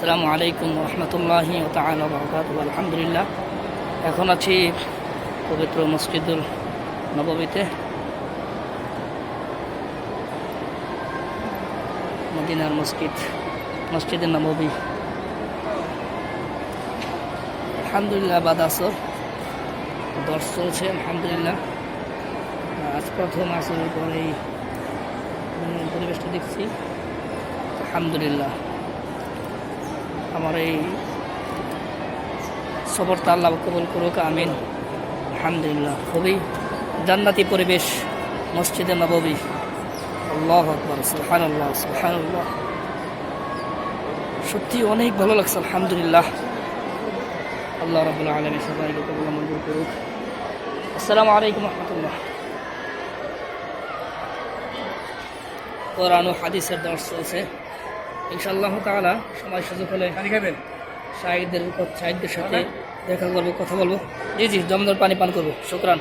আসসালামু আলাইকুম রহমতুল্লাহি তাআলা ওয়া বারাকাতুহু। আলহামদুলিল্লাহ, এখন আছি পবিত্র মসজিদুল নববীতে, মদিনার মসজিদে নববী। আলহামদুলিল্লাহ, বাদ আসর দর্শ চলছে। আলহামদুলিল্লাহ, আজ প্রথম আসরের পরে এই পরিবেশটা দেখছি। আলহামদুলিল্লাহ, আমার এই সফরটা আল্লাহ কবুল করুক, আমিন। আলহামদুলিল্লাহ, খুবই জান্নাতি পরিবেশ মসজিদে নববী। আল্লাহু আকবার, সুবহানাল্লাহ সুবহানাল্লাহ, সত্যি অনেক ভালো লাগছে। আলহামদুলিল্লাহ, আল্লাহ রাব্বুল আলামিন সবাইকে কবুল মঞ্জুর করুক। আসসালামু আলাইকুম রহমতুল্লাহ। কোরআন ও হাদিসের দর্শ চলছে। ইনশাআল্লাহ তাআলা সময় সুযোগ হলে শাহিদদের সাথে দেখা করবো, কথা বলবো। জি, জমদর পানি পান করবো। শুকরান।